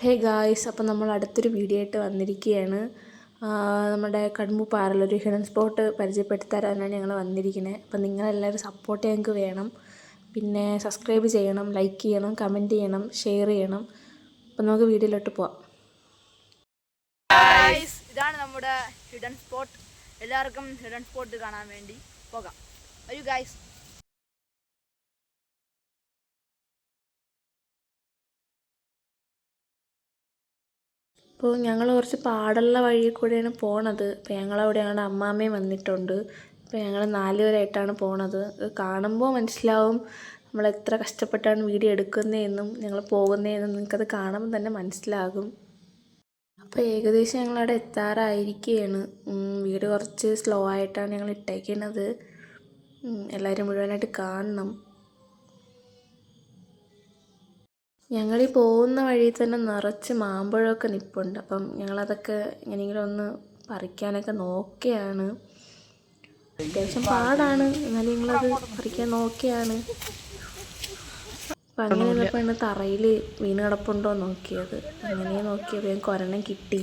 Hey guys, അപ്പോൾ നമ്മൾ അടുത്തൊരു വീഡിയോ ആയിട്ട് വന്നിരിക്കുകയാണ്. നമ്മുടെ കടുമ്പുപാറയിലൊരു ഹിഡൻ സ്പോട്ട് പരിചയപ്പെടുത്തി തരാനാണ് ഞങ്ങൾ വന്നിരിക്കുന്നത്. അപ്പോൾ നിങ്ങളെല്ലാവരും സപ്പോർട്ട് ഞങ്ങൾക്ക് വേണം. പിന്നെ സബ്സ്ക്രൈബ് ചെയ്യണം, ലൈക്ക് ചെയ്യണം, കമൻറ്റ് ചെയ്യണം, ഷെയർ ചെയ്യണം. അപ്പോൾ നമുക്ക് വീഡിയോയിലോട്ട് പോവാം. ഇതാണ് നമ്മുടെ ഹിഡൻ സ്പോട്ട്. എല്ലാവർക്കും ഹിഡൻ സ്പോട്ട് കാണാൻ വേണ്ടി പോകാം. വരൂ ഗായ്സ്. അപ്പോൾ ഞങ്ങൾ കുറച്ച് പാടുള്ള വഴിയിൽ കൂടെയാണ് പോണത്. അപ്പോൾ ഞങ്ങളവിടെ ഞങ്ങളുടെ അമ്മാമ്മയും വന്നിട്ടുണ്ട്. അപ്പോൾ ഞങ്ങൾ 4 പേരായിട്ടാണ് പോണത്. കാണുമ്പോൾ മനസ്സിലാവും നമ്മൾ എത്ര കഷ്ടപ്പെട്ടാണ് വീഡിയോ എടുക്കുന്നതെന്നും ഞങ്ങൾ പോകുന്നതെന്നും നിങ്ങൾക്കത് കാണുമ്പോൾ തന്നെ മനസ്സിലാകും. അപ്പോൾ ഏകദേശം ഞങ്ങളവിടെ എത്താറായിരിക്കുകയാണ്. വീഡിയോ കുറച്ച് സ്ലോ ആയിട്ടാണ് ഞങ്ങൾ ഇട്ടേക്കുന്നത്. എല്ലാവരും മുഴുവനായിട്ട് കാണണം. ഞങ്ങളീ പോകുന്ന വഴിയിൽ തന്നെ നിറച്ച് മാമ്പഴമൊക്കെ നിൽപ്പുണ്ട്. അപ്പം ഞങ്ങളതൊക്കെ എങ്ങനെയെങ്കിലും ഒന്ന് പറിക്കാനൊക്കെ നോക്കിയാണ്. അത്യാവശ്യം പാടാണ്, എന്നാലും ഞങ്ങളത് പറിക്കാൻ നോക്കിയാണ്. അപ്പം അങ്ങനെ വന്നപ്പോൾ ഇന്ന് തറയിൽ വീണ് കിടപ്പുണ്ടോ നോക്കിയത്. അങ്ങനെ നോക്കിയത് ഞങ്ങൾക്ക് ഒരെണ്ണം കിട്ടി.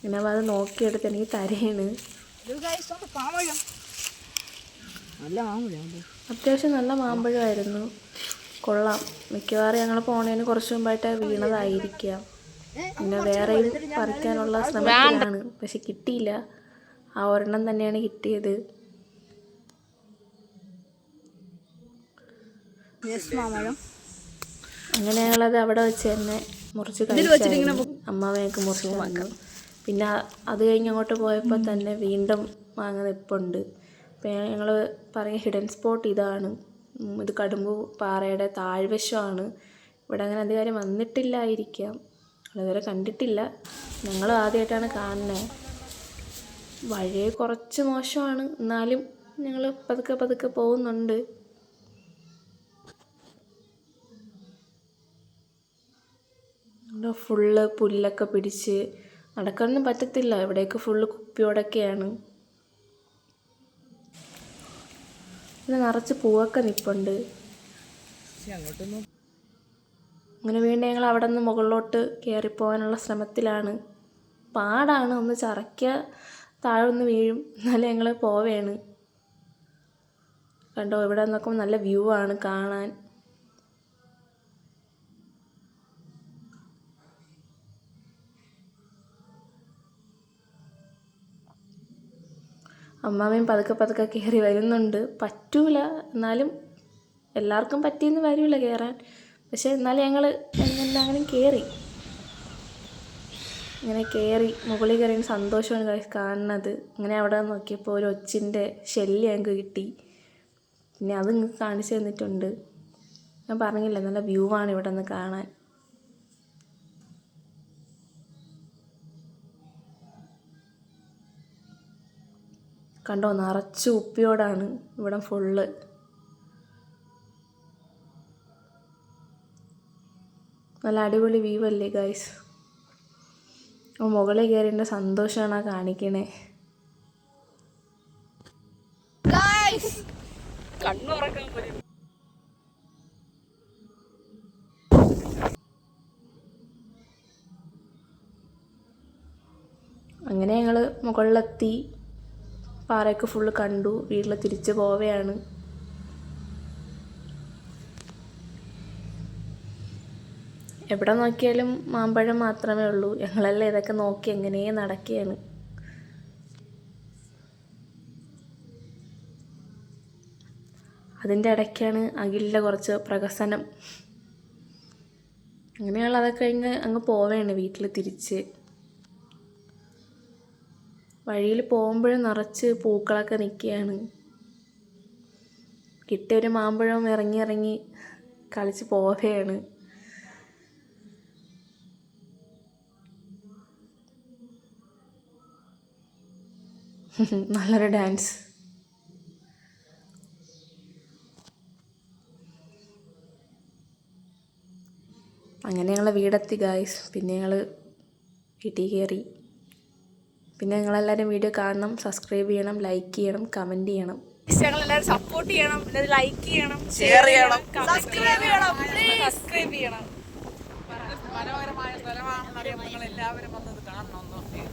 പിന്നെ അപ്പോൾ അത് നോക്കിയെടുത്ത് എനിക്ക് തരയാണ്. അത്യാവശ്യം നല്ല മാമ്പഴമായിരുന്നു, കൊള്ളാം. മിക്കവാറും ഞങ്ങൾ പോണതിന് കുറച്ച് മുമ്പായിട്ട് വീണതായിരിക്കാം. പിന്നെ വേറെയും പറിക്കാനുള്ള ശ്രമത്തിലാണ്, പക്ഷെ കിട്ടിയില്ല. ആ ഒരെണ്ണം തന്നെയാണ് കിട്ടിയത്. അങ്ങനെ ഞങ്ങളത് അവിടെ വെച്ച് തന്നെ മുറിച്ച് കഴിച്ചായിരുന്നു. അമ്മാവയൊക്കെ മുറിച്ച് തന്നു. പിന്നെ അത് കഴിഞ്ഞ് അങ്ങോട്ട് പോയപ്പോൾ തന്നെ വീണ്ടും മാങ്ങ നിൽപ്പുണ്ട്. അപ്പോൾ ഞങ്ങൾ പറയുക ഹിഡൻ സ്പോട്ട് ഇതാണ്. ഇത് കടുമ്പുപാറയുടെ താഴ്വശമാണ്. ഇവിടെ അങ്ങനെ അധികം വന്നിട്ടില്ലായിരിക്കാം, അതുവരെ കണ്ടിട്ടില്ല. ഞങ്ങൾ ആദ്യമായിട്ടാണ് കാണുന്നത്. വഴി കുറച്ച് മോശമാണ്, എന്നാലും ഞങ്ങൾ പതുക്കെ പതുക്കെ പോകുന്നുണ്ട്. ഇവിടെ ഫുള്ള് പുല്ലൊക്കെ പിടിച്ച് നടക്കാനൊന്നും പറ്റത്തില്ല. ഇവിടെയൊക്കെ ഫുള്ള് കുപ്പിയോടൊക്കെയാണ്. പിന്നെ നിറച്ച് പൂവൊക്കെ നിൽപ്പുണ്ട്. അങ്ങനെ വീണ്ടും ഞങ്ങൾ അവിടെ നിന്ന് മുകളിലോട്ട് കയറിപ്പോകാനുള്ള ശ്രമത്തിലാണ്. പാടാണ്, ഒന്ന് ചറയ്ക്കുക താഴെ ഒന്ന് വീഴും, എന്നാലും ഞങ്ങൾ പോവുകയാണ്. കണ്ടോ, ഇവിടെ നോക്കുമ്പോൾ നല്ല വ്യൂ ആണ് കാണാൻ. അമ്മാമ്മയും പതുക്കെ പതുക്കെ കയറി വരുന്നുണ്ട്. പറ്റൂല, എന്നാലും എല്ലാവർക്കും പറ്റിയെന്ന് വരില്ല കയറാൻ. പക്ഷെ എന്നാലും ഞങ്ങൾ എല്ലാവരും കയറി. ഇങ്ങനെ കയറി മുകളിൽ കയറിയ സന്തോഷമാണ് കാണുന്നത്. അങ്ങനെ അവിടെ നോക്കിയപ്പോൾ ഒരു ഒച്ചിൻ്റെ ഷെല്ല് ഞങ്ങൾക്ക് കിട്ടി. പിന്നെ അത് നിങ്ങൾക്ക് കാണിച്ചു തന്നിട്ടുണ്ട്. ഞാൻ പറഞ്ഞില്ല, നല്ല വ്യൂ ആണ് ഇവിടെ നിന്ന് കാണാൻ. കണ്ടോ, നിറച്ച് ഉപ്പിയോടാണ് ഇവിടെ ഫുള്ള്. നല്ല അടിപൊളി വ്യൂ അല്ലേ ഗൈസ്. മുകളിൽ കയറിൻ്റെ സന്തോഷമാണ് ആ കാണിക്കണേ. അങ്ങനെ ഞങ്ങൾ മുകളിലെത്തി, പാറയൊക്കെ ഫുള്ള് കണ്ടു. വീട്ടിൽ തിരിച്ച് പോവുകയാണ്. എവിടെ നോക്കിയാലും മാമ്പഴം മാത്രമേ ഉള്ളൂ. ഞങ്ങളെല്ലാം ഇതൊക്കെ നോക്കി എങ്ങനെ നടക്കുകയാണ്. അതിൻ്റെ ഇടയ്ക്കാണ് അഖിലിൻ്റെ കുറച്ച് പ്രഹസനം. അങ്ങനെയുള്ള അതൊക്കെ കഴിഞ്ഞ് അങ്ങ് പോവുകയാണ് വീട്ടിൽ തിരിച്ച്. വഴിയിൽ പോകുമ്പോഴും നിറച്ച് പൂക്കളൊക്കെ നിൽക്കുകയാണ്. കിട്ടിയൊരു മാമ്പഴം ഇറങ്ങി ഇറങ്ങി കളിച്ച് പോവുകയാണ്. നല്ലൊരു ഡാൻസ്. അങ്ങനെ ഞങ്ങൾ വീടെത്തി ഗായ്സ്. പിന്നെ ഞങ്ങൾ വീട്ടിൽ കയറി. പിന്നെ നിങ്ങളെല്ലാവരും വീഡിയോ കാണണം, സബ്സ്ക്രൈബ് ചെയ്യണം, ലൈക്ക് ചെയ്യണം, കമൻറ്റ് ചെയ്യണം. ഞങ്ങളെല്ലാവരും സപ്പോർട്ട് ചെയ്യണം, ലൈക്ക് ചെയ്യണം, ഷെയർ ചെയ്യണം, സബ്സ്ക്രൈബ് ചെയ്യണം. സ്ഥലമാണെന്നറിയാം, നിങ്ങൾ എല്ലാവരും വന്നത് കാണണമെന്നൊക്കെ.